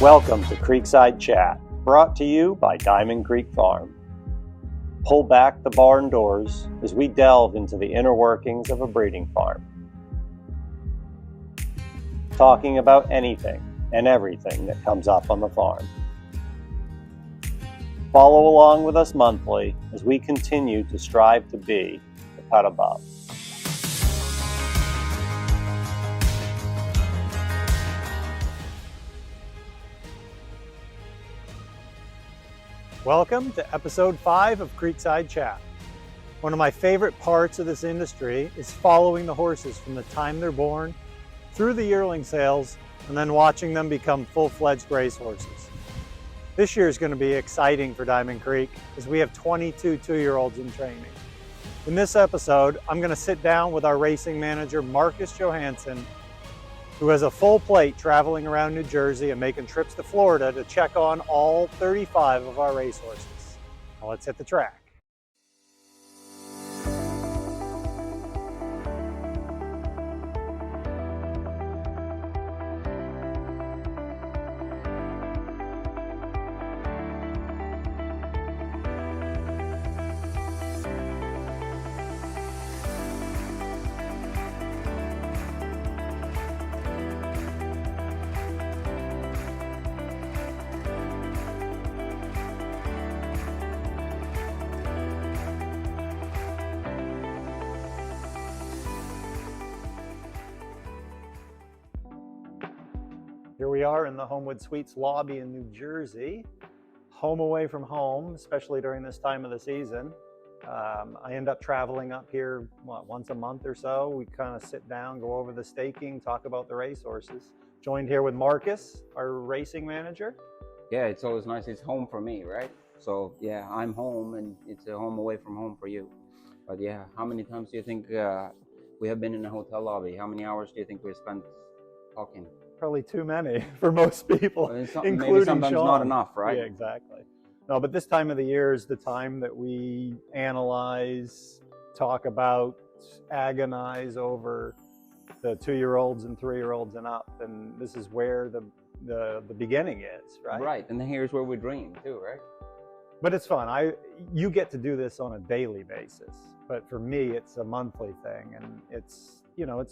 Welcome to Creekside Chat, brought to you by Diamond Creek Farm. Pull back the barn doors as we delve into the inner workings of a breeding farm. Talking about anything and everything that comes up on the farm. Follow along with us monthly as we continue to strive to be the cut above. Welcome to episode 5 of Creekside Chat. One of my favorite parts of this industry is following the horses from the time they're born through the yearling sales and then watching them become full-fledged racehorses. This year is going to be exciting for Diamond Creek as we have 22 two-year-olds in training. In this episode, I'm going to sit down with our racing manager, Marcus Johansson, who has a full plate traveling around New Jersey and making trips to Florida to check on all 35 of our racehorses. Now let's hit the track. Here we are in the Homewood Suites lobby in New Jersey, home away from home, especially during this time of the season. I end up traveling up here, once a month or so. We kind of sit down, go over the staking, talk about the racehorses. Joined here with Marcus, our racing manager. Yeah, it's always nice. It's home for me, right? So yeah, I'm home and it's a home away from home for you. But yeah, how many times do you think we have been in a hotel lobby? How many hours do you think we spent talking? Probably too many for most people, including maybe sometimes Sean. not enough, right? Yeah, exactly. No, but this time of the year is the time that we analyze, talk about, agonize over the 2-year-olds and 3-year-olds and up, and this is where the beginning is, right? Right, and here's where we dream too, right? But it's fun. You get to do this on a daily basis, but for me, it's a monthly thing, and it's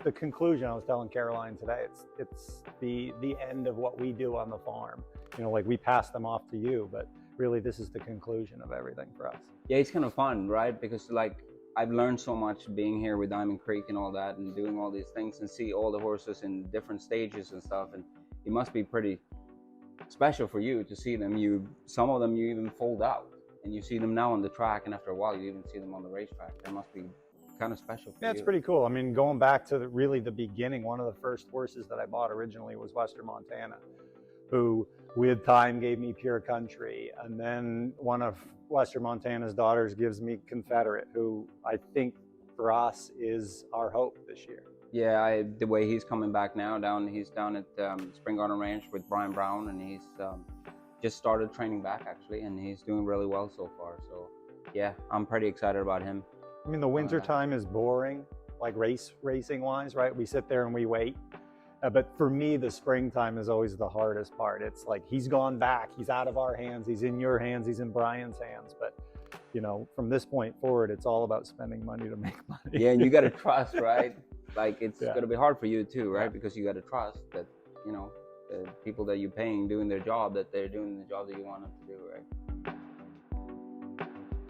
the conclusion. I was telling Caroline today, it's the end of what we do on the farm. Like we pass them off to you, but really this is the conclusion of everything for us. Yeah, it's kind of fun, right? Because like I've learned so much being here with Diamond Creek and all that and doing all these things and see all the horses in different stages and stuff, and it must be pretty special for you to see them. Some of them you even fold out and you see them now on the track, and after a while you even see them on the racetrack. That must be kind of special for you. Yeah, it's pretty cool. I mean, going back to really the beginning, one of the first horses that I bought originally was Western Montana, who with time gave me Pure Country, and then one of Western Montana's daughters gives me Confederate, who I think for us is our hope this year. Yeah, the way he's coming back now, he's down at Spring Garden Ranch with Brian Brown, and he's just started training back actually, and he's doing really well so far. So yeah, I'm pretty excited about him. I mean, the winter time is boring, like racing wise, right? We sit there and we wait. But for me, the springtime is always the hardest part. It's like he's gone back, he's out of our hands, he's in your hands, he's in Brian's hands. But from this point forward, it's all about spending money to make money. Yeah, and you got to trust, right? Like it's going to be hard for you too, right? Because you got to trust that the people that you're paying doing their job, that they're doing the job that you want them to do, right?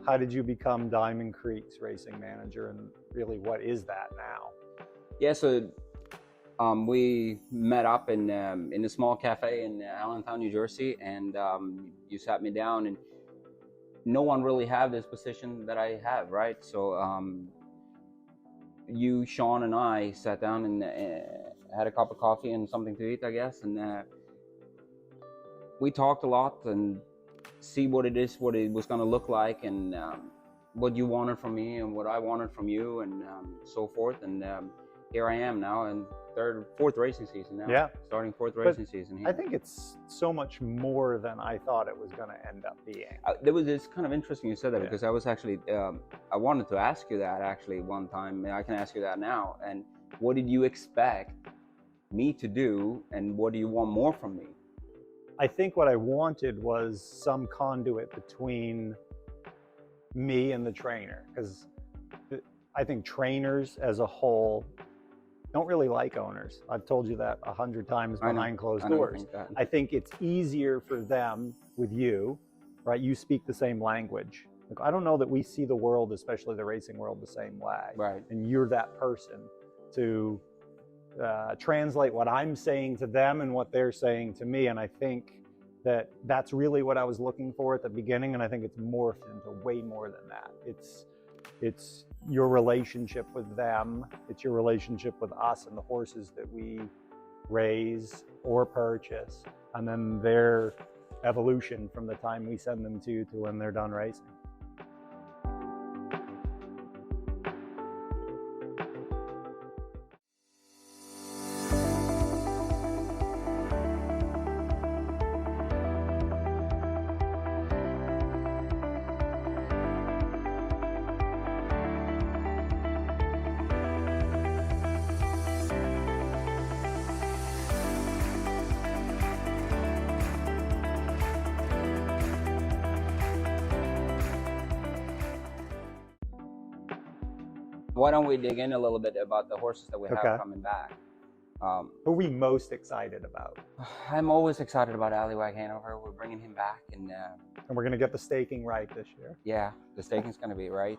How did you become Diamond Creek's racing manager, and really what is that now? Yeah, so we met up in a small cafe in Allentown, New Jersey, and you sat me down, and no one really had this position that I have, right? So you, Sean, and I sat down and had a cup of coffee and something to eat, I guess, and we talked a lot and see what it was going to look like, and what you wanted from me and what I wanted from you, and so forth. And here I am now, and fourth racing season now. Yeah, starting fourth racing season here. I think it's so much more than I thought it was going to end up being. It's kind of interesting you said that, because I was actually I wanted to ask you that actually one time. I can ask you that now. And what did you expect me to do, and what do you want more from me? I think what I wanted was some conduit between me and the trainer, because I think trainers as a whole don't really like owners. I've told you that 100 times behind closed doors. I think it's easier for them with you, right? You speak the same language. Like, I don't know that we see the world, especially the racing world, the same way. Right. And you're that person to translate what I'm saying to them and what they're saying to me. And I think that that's really what I was looking for at the beginning. And I think it's morphed into way more than that. It's your relationship with them. It's your relationship with us and the horses that we raise or purchase, and then their evolution from the time we send them to when they're done racing. Why don't we dig in a little bit about the horses that we have coming back? Who are we most excited about? I'm always excited about Alleywag Hanover. We're bringing him back, and we're going to get the staking right this year. Yeah, the staking's going to be right.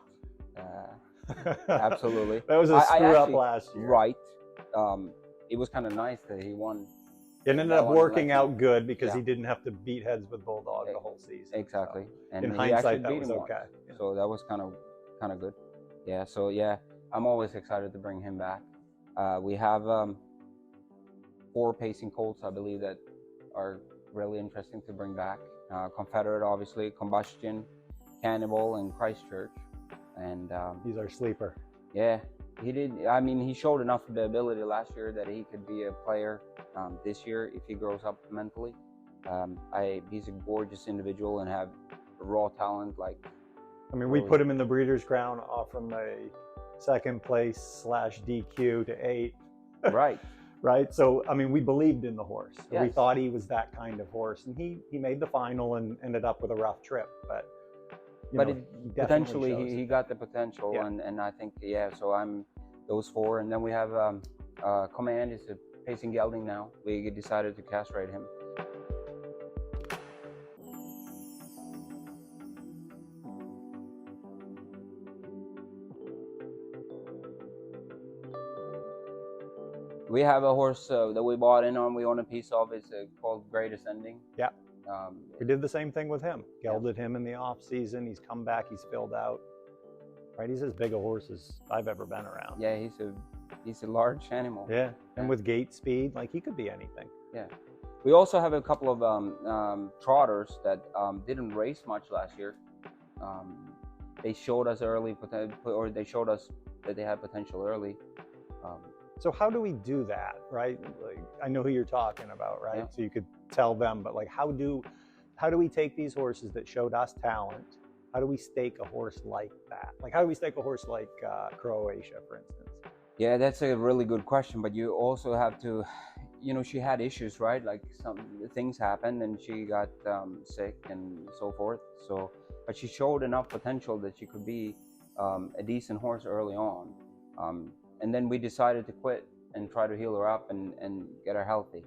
Absolutely. That was a screw up last year. Right. It was kind of nice that he won. It ended up working out good because he didn't have to beat heads with Bulldog the whole season. Exactly. So and in hindsight, that was okay. Yeah. So that was kind of good. Yeah. So yeah, I'm always excited to bring him back. We have 4 pacing colts, I believe, that are really interesting to bring back. Confederate, obviously, Combustion, Cannibal, and Christchurch. And he's our sleeper. Yeah, he did. I mean, he showed enough of the ability last year that he could be a player this year if he grows up mentally. He's a gorgeous individual and have raw talent. I mean, we put him in the Breeders' Crown off from a 2nd place / DQ to 8th. Right. Right. So, I mean, we believed in the horse. Yes. We thought he was that kind of horse, and he made the final and ended up with a rough trip. But potentially he got the potential, yeah. and I think So I'm those 4, and then we have Command is a pacing gelding now. We decided to castrate him. We have a horse that we bought in on. We own a piece of. It's called Great Ascending. Yeah. We did the same thing with him. Gelded him in the off season. He's come back. He's filled out. Right. He's as big a horse as I've ever been around. Yeah. He's a large animal. Yeah. And with gait speed, he could be anything. Yeah. We also have a couple of trotters that didn't race much last year. They showed us early or they showed us that they had potential early. So how do we do that, right? I know who you're talking about, right? Yeah. So you could tell them, but how do we take these horses that showed us talent? How do we stake a horse like that? How do we stake a horse like Croatia, for instance? Yeah, that's a really good question. But you also have to, she had issues, right? Some things happened and she got sick and so forth. But she showed enough potential that she could be a decent horse early on. And then we decided to quit and try to heal her up and get her healthy.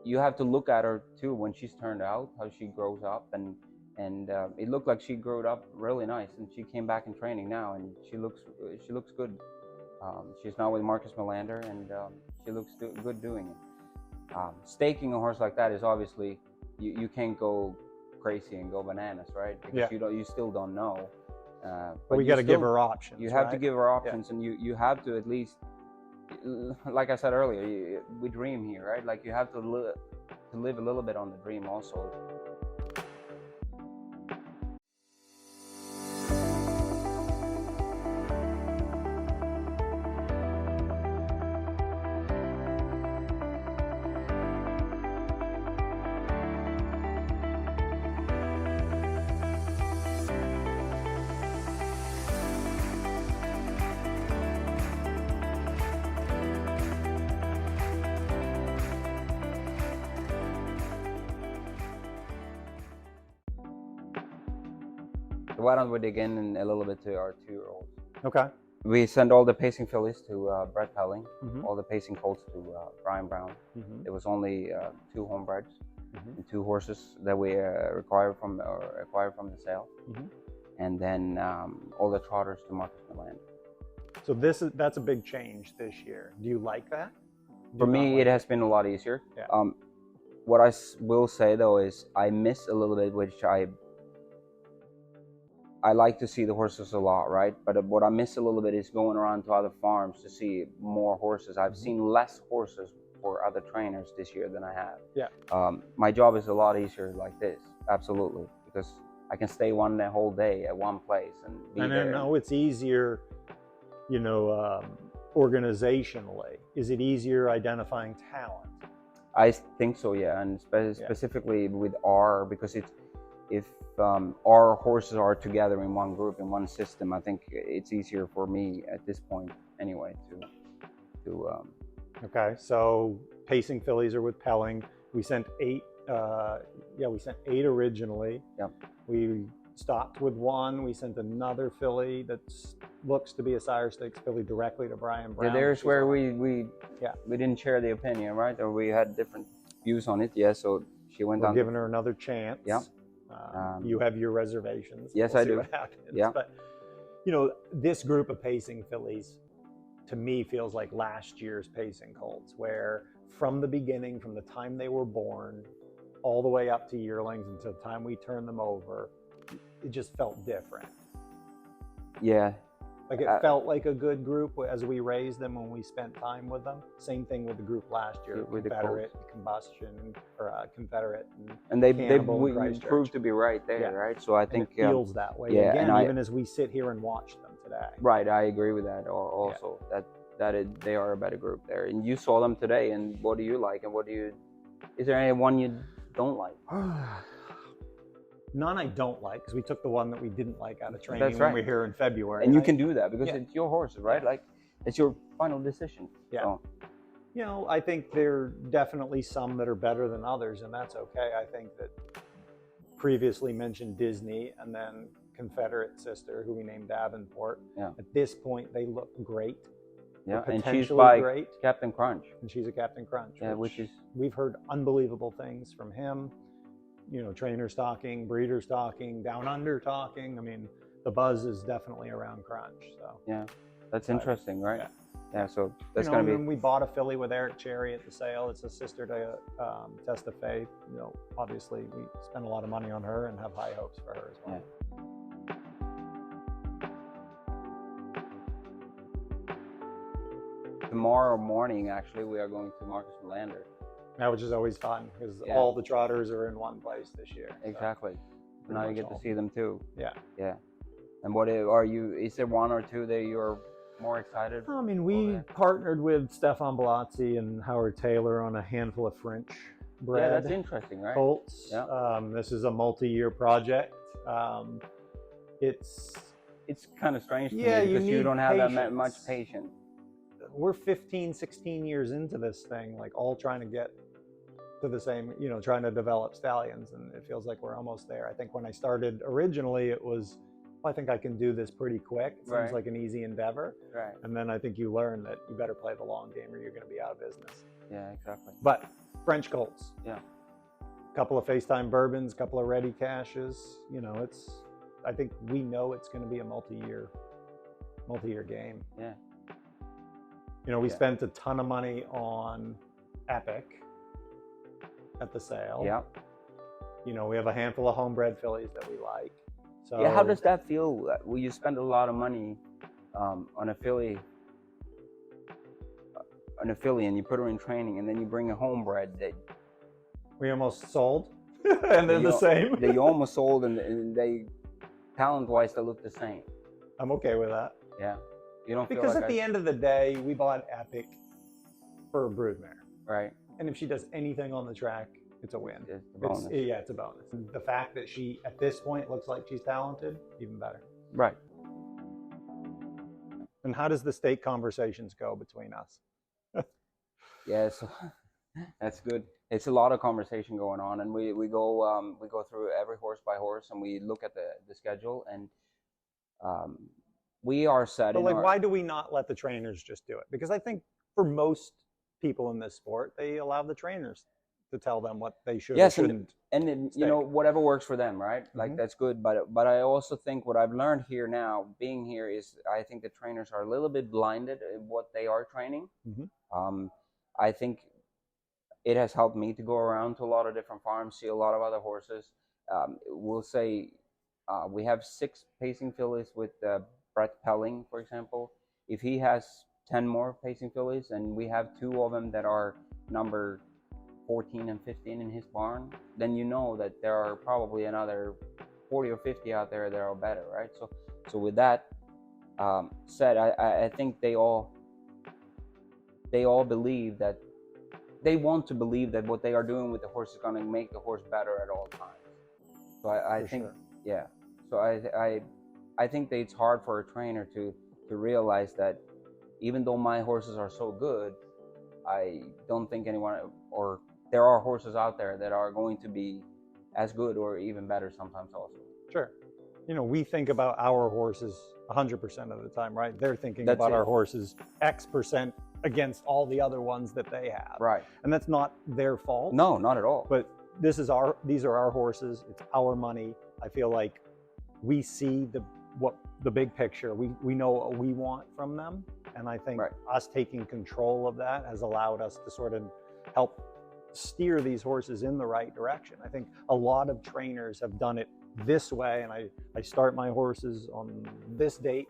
You have to look at her too when she's turned out, how she grows up, and it looked like she grew up really nice. And she came back in training now, and she looks good. She's now with Marcus Melander, and she looks good doing it. Staking a horse like that is obviously you can't go crazy and go bananas, right? Because you still don't know. But we got to give her options. You have to give her options, and you have to at least, like I said earlier, we dream here, right? You have to live a little bit on the dream also. So why don't we dig in a little bit to our 2-year-olds? Okay. We send all the pacing fillies to Brett Pelling, Mm-hmm. all the pacing colts to Brian Brown. Mm-hmm. There was only 2 homebreds Mm-hmm. and 2 horses that we acquired from the sale, Mm-hmm. and then all the trotters to Marcus Milan. So that's a big change this year. Do you like that? For me, it has been a lot easier. Yeah. What I will say though is I miss a little bit, which I like to see the horses a lot, right? But what I miss a little bit is going around to other farms to see more horses. I've seen less horses for other trainers this year than I have. Yeah. My job is a lot easier like this, absolutely, because I can stay the whole day at one place and be there. I know it's easier, you know, organizationally. Is it easier identifying talent? I think so, yeah, and specifically with R, because if our horses are together in one group, in one system, I think it's easier for me at this point anyway to Okay, so pacing fillies are with Pelling. We sent 8. We sent 8 originally. Yep. We stopped with 1. We sent another filly that looks to be a sire stakes filly directly to Brian Brown. Yeah, there's where we didn't share the opinion, right? Or we had different views on it. Yeah, so she went on. We're giving her another chance. Yeah. You have your reservations. Yes, we'll I see do. What happens. Yeah. But you know, this group of pacing fillies, to me, feels like last year's pacing colts, where from the beginning, from the time they were born, all the way up to yearlings until the time we turned them over, it just felt different. Yeah. Like it felt like a good group as we raised them when we spent time with them. Same thing with the group last year, with Confederate, Combustion, or Confederate, and they Christchurch. proved to be right there, right? So I think it feels that way. Yeah, again, and even as we sit here and watch them today. Right, I agree with that. Also, they are a better group there. And you saw them today. And what do you like? And is there anyone you don't like? None I don't like, because we took the one that we didn't like out of training That's when right. we were here in February. And you can do that because it's your horses, right? Like it's your final decision. Yeah. So. You know, I think there are definitely some that are better than others, and that's okay. I think that previously mentioned Disney and then Confederate sister, who we named Davenport. Yeah. At this point, they look great. Yeah, and she's by great. Captain Crunch. And she's a Captain Crunch. Yeah, which is we've heard unbelievable things from him. You know, trainers talking, breeders talking, down under talking. I mean, the buzz is definitely around Crunch. So yeah, that's interesting, right? Yeah. Yeah, so that's going to be. We bought a filly with Eric Cherry at the sale. It's a sister to Test of Faith. You know, obviously we spent a lot of money on her and have high hopes for her as well. Yeah. Tomorrow morning, actually, we are going to Marcus Melander. Yeah, which is always fun because all the trotters are in one place this year. Exactly. So now you get to see them too. Yeah. Yeah. And what are you? Is there one or two that you're more excited? I mean, we partnered with Stefan Bellazzi and Howard Taylor on a handful of French bred. Yeah, that's interesting, right? Colts. Yeah. This is a multi-year project. It's kind of strange to me because you don't have that much patience. We're 15, 16 years into this thing, like all trying to get to the same, you know, trying to develop stallions, and it feels like we're almost there. I think when I started originally, it was, I think I can do this pretty quick. It seems like an easy endeavor. Right. And then I think you learn that you better play the long game or you're going to be out of business. Yeah, exactly. But French colts. Yeah. A couple of FaceTime bourbons, a couple of ready cashes. You know, I think we know it's going to be a multi-year game. Yeah. You know, we spent a ton of money on Epic at the sale. Yeah. You know, we have a handful of homebred fillies that we like. So yeah, how does that feel? Will you spend a lot of money on a filly, and you put her in training, and then you bring a homebred that we almost sold, and they're the same. That you almost sold, and they talent-wise they look the same. I'm okay with that. Yeah. You don't because at the end of the day, we bought Epic for a broodmare. Right. And if she does anything on the track, it's a win. It's a bonus. It's a bonus. The fact that she, at this point, looks like she's talented, even better. Right. And how does the stake conversations go between us? Yeah, so That's good. It's a lot of conversation going on, and we go through every horse by horse, and we look at the schedule, and um, we are set But in like, our why do we not let the trainers just do it? Because I think for most people in this sport, they allow the trainers to tell them what they should or yes, shouldn't. and then, you stake. know, whatever works for them, right? Like Mhm. that's good. But I also think what I've learned here now, being here, is I think the trainers are a little bit blinded in what they are training. Mhm. Um, I think it has helped me to go around to a lot of different farms, see a lot of other horses. We'll say we have 6 pacing fillies with Brett Pelling, for example. If he has 10 more pacing fillies, and we have 2 of them that are number 14 and 15 in his barn, then you know that there are probably another 40 or 50 out there that are better, right? So with that said, I think they all believe that they want to believe that what they are doing with the horse is going to make the horse better at all times. So I think, sure. yeah. So I think that it's hard for a trainer to realize that even though my horses are so good, I don't think anyone, or there are horses out there that are going to be as good or even better sometimes also. Sure. You know, we think about our horses 100% of the time, right? They're thinking That's about it. our horses X% against all the other ones that they have. Right. And that's not their fault. No, not at all. But these are our horses. It's our money. I feel like we see the big picture. We know what we want from them. And I think Right. us taking control of that has allowed us to sort of help steer these horses in the right direction. I think a lot of trainers have done it this way, and I start my horses on this date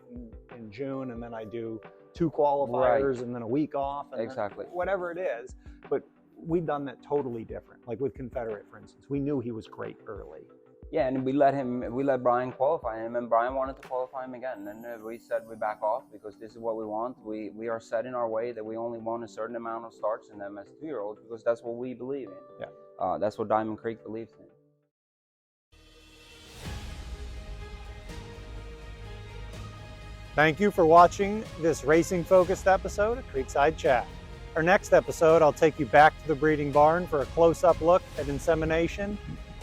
in June, and then I do 2 qualifiers Right. and then a week off, and Exactly. whatever it is. But we've done that totally different. Like with Confederate, for instance, we knew he was great early. Yeah, and we let Brian qualify him, and Brian wanted to qualify him again, and we said we back off because this is what we want. We are set in our way that we only want a certain amount of starts in them as 2-year-olds because that's what we believe in. Yeah. That's what Diamond Creek believes in. Thank you for watching this racing-focused episode of Creekside Chat. Our next episode, I'll take you back to the breeding barn for a close-up look at insemination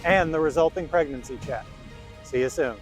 and the resulting pregnancy check. See you soon.